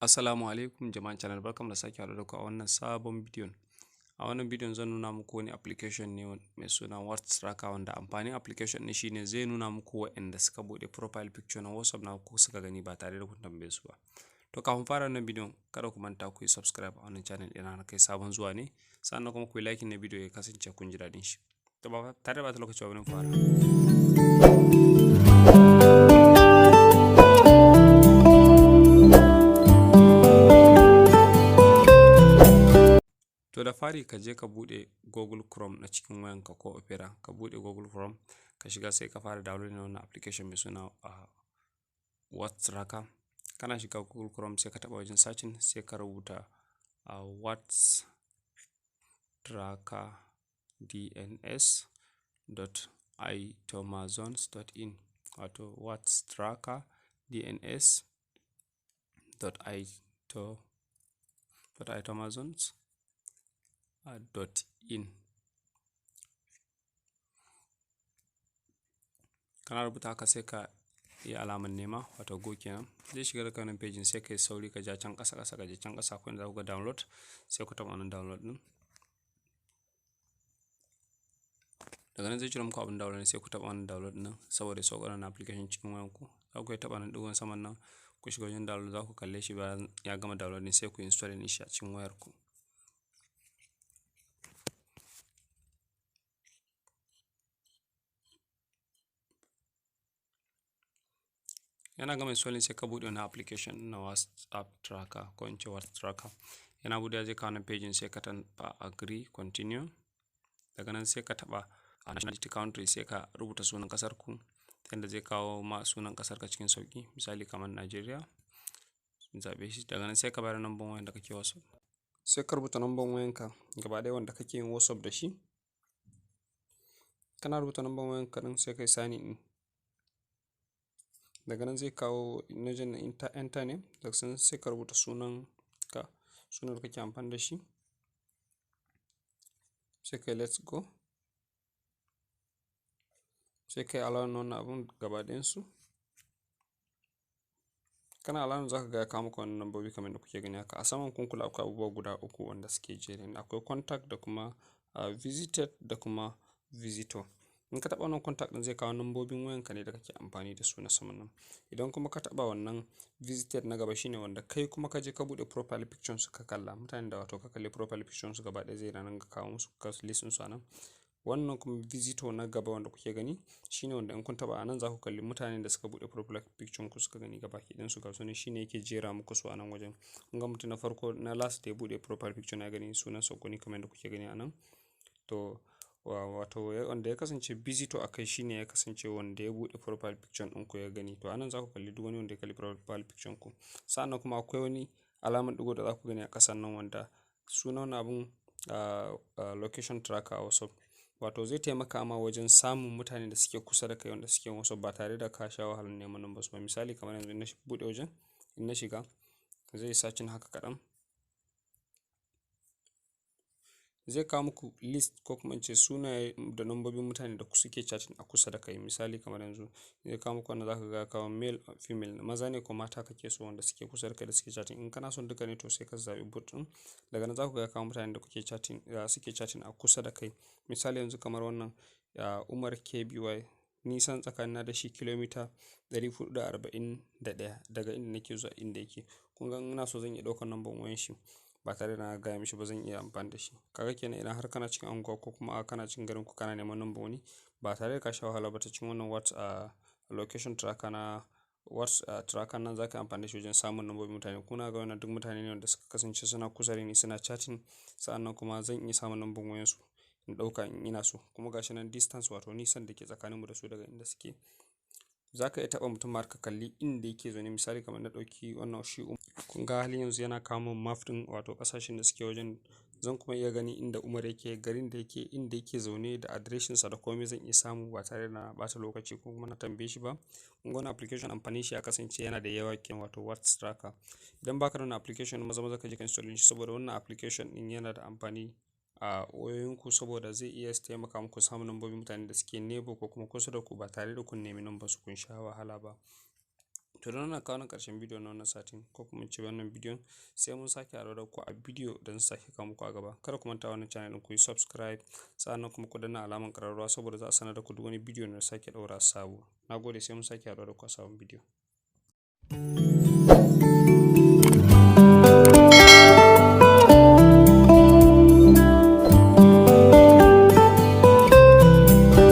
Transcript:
Assalamu alaikum jama'an channel, barkamu da sake haɗuwa da ku a wannan sabon bidiyon. A wannan bidiyon zan nuna muku wani application ne mai suna WhatsApp wanda amfanin application ɗin shine zai nuna muku waɗanda suka buɗe profile picture na WhatsApp na ku suka gani ba tare da kun tambaye su ba. To kafin fara wannan bidiyon kada ku manta ku yi subscribe a wannan channel ɗin na kai sabon zuwa ne, sannan kuma ku yi like na bidiyo ya kasance kun ji daɗin shi. To ba tare da bata lokaci ba bari mu fara. To da fari ka je ka buɗe Google Chrome na cikin wayanka ko Opera, ka buɗe Google Chrome ka shiga sai ka fara downloading wannan application mai suna WhatsApp. Kana shiga Google Chrome sai ka taɓa wajen searching sai ka rubuta whatstrackerdns.itomazons.in wato whatstrackerdns.itomazons.in. kana rubuta haka sai ka yi alaman nema wato go kenan, zai shiga da kanan page sai kai sauri ka ja can ƙasa ka je can ƙasa akwai inda za ku ga download sai ku taɓa wannan download din. Daga nan zai ciro muku abin download sai ku taɓa wannan download din saboda sauƙar wannan application cikin wayanku. Za ku taɓa nan digon saman nan ku shiga wajen download, za ku kalle shi bayan ya gama download ne sai ku install din shi a cikin wayarku. Yana gama installing sai ka buɗe wannan application na WhatsApp tracker ko in ce WhatsApp tracker. Yana buɗe zai kawo wannan page sai ka taɓa agree continue. Daga nan sai ka taɓa a nationality country sai ka rubuta sunan ƙasar ku yanda zai kawo ma sunan ƙasar ka cikin sauƙi, misali kamar Najeriya zaɓe shi. Daga nan sai ka bayar number wayan da kake WhatsApp, sai ka rubuta number wayanka gaba ɗaya wanda kake yin WhatsApp da shi. Kana rubuta number wayanka din sai kai sign in. Daga nan zai kawo wajen enter name, daga nan sai ka rubuta sunan ka, sunan da kake amfani da shi sai kai let's go, sai kai allow wannan abun gaba ɗayan su. Kana allow za ka ga ya kawo maka wannan lambobi kamar da kuke gani haka. A saman kun kula akwai abubuwa guda uku wanda suke jere, akwai contact da kuma visited da kuma visitor. In ka taɓa wannan contact din zai kawo lambobin wayanka ne da kake amfani da su na saman nan. Idan kuma ka taɓa wannan visited na gaba shine wanda kai kuma ka je ka buɗe profile picture su ka kalla, mutanen da wato ka kalli profile picture su gaba ɗaya zai ranar ka kawo musu ka list su a nan. Wannan kuma visitor na gaba wanda kuke gani shine wanda in kun taɓa a nan za ku kalli mutanen da suka buɗe profile picture ku suka gani gaba ɗayan su, gasu ne shine yake jera muku su a nan wajen. Kun ga mutum na farko na last da ya buɗe profile picture na gani sunan Sokoni kamar da kuke gani a nan. To wato wanda ya kasance visitor a kai shine ya kasance wanda ya buɗe profile picture ɗin ku ya gani. To a nan za ku kalli duk wani wanda ya kalli profile picture ku. Sa'annan kuma akwai wani alaman ɗigo da za ku gani a ƙasan nan wanda sunan abun location tracker a WhatsApp. Wato zai taimaka ma wajen samun mutanen da suke kusa da kai wanda suke WhatsApp ba tare da ka sha wahalar neman number su ba. Misali kamar yanzu in na buɗe wajen, in na shiga zai searching haka kaɗan, zai kawo muku list ko kuma in ce sunaye da lambobin mutane da suke chatting a kusa da kai. Misali kamar yanzu zai kawo muku wanda za ka ga kawo male female, maza ne ko mata kake so wanda suke kusa da kai da suke chatting. In kana son duka ne to sai ka zaɓi boot ɗin. Daga nan za ku ga kawo mutanen da kuke chatting suke chatting a kusa da kai. Misali yanzu kamar wannan Umar KBY, nisan tsakanina da shi kilomita 441 daga inda nake zuwa inda yake. Kun ga ina so zan iya ɗaukar number wayan shi ba tare da na gaya mishi ba, zan iya amfani da shi. Kaga kenan idan har kana cikin unguwa ko kuma kana cikin garin ku kana neman number wani ba tare da ka sha wahala ba ta cikin wannan WhatsApp location tracker na WhatsApp tracker nan za ka amfani da shi wajen samun lambobin mutane. Kuna ga wannan duk mutane ne wanda suka kasance suna kusa da ni suna chatting, sa'annan kuma zan iya samun number wayan su in ɗauka in ina so. Kuma gashi nan distance wato nisan da ke tsakaninmu da su daga inda suke. Za ka iya taɓa mutum har ka kalli inda yake zaune. Misali kamar na ɗauki wannan shi kun ga halin yanzu yana kawo min map ɗin wato ƙasashen da suke wajen. Zan kuma iya gani inda Umar yake, garin da yake, inda yake zaune da adireshin sa da komai zan iya samu ba tare da na ɓata lokaci ko kuma na tambaye shi ba. Kun ga wannan application amfanin shi ya kasance yana da yawa kenan wato WhatsApp tracker. Idan baka da wannan application maza ka je ka install shi saboda wannan application ɗin yana da amfani a wayoyinku saboda zai iya taimaka muku samun lambobin mutanen da suke neighbor ko kuma kusa da ku ba tare da kun nemi number su kun sha wahala ba. To don na kawo ƙarshen bidiyo na wannan satin ko kuma in ce wannan bidiyon, sai mun sake haɗuwa da ku a bidiyo da zan sake kawo muku a gaba. Kada ku manta wannan channel ɗin ku yi subscribe, sannan kuma ku danna alamar ƙararrawa saboda za a sanar da ku duk wani bidiyo na sake ɗaura sabo. Na gode, sai mun sake haɗuwa da ku a sabon bidiyo.